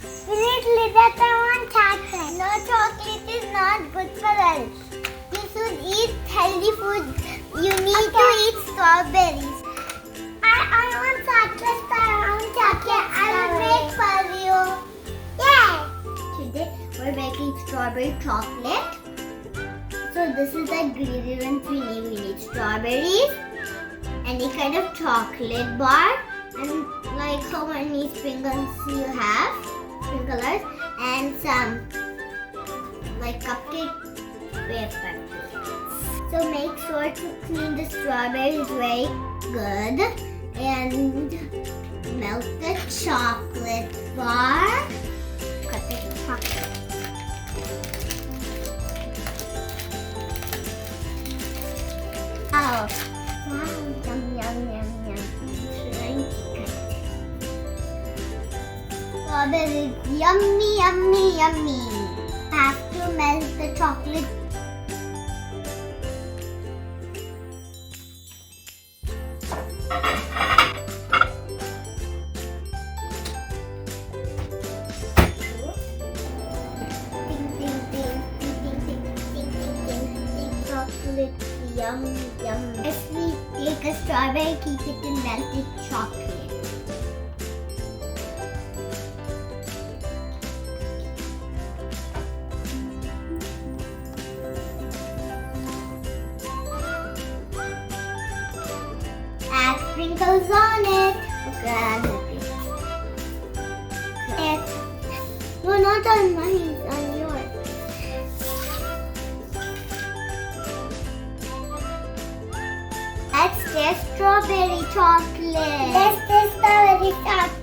Seriously, that I want chocolate. No, chocolate is not good for health. You should eat healthy food. You need to eat strawberries. I want chocolate. I want chocolate. I will make for you. Yay! Today we're making strawberry chocolate. So this is the ingredients we need. We need strawberries, any kind of chocolate bar, and like how many sprinkles you have, sprinklers, and some like cupcake paper. So make sure to clean the strawberries very good and melt the chocolate bar. Cut the chocolate. Oh, wow, yum, yum, yum, yum. Strawberries, yummy, yummy, yummy. Have to melt the chocolate. Yum, yum. If we take a strawberry, keep it in melted chocolate. Add sprinkles on it. Okay, add it. No, not on mine, on yours. Let's taste strawberry chocolate. Let's taste strawberry chocolate.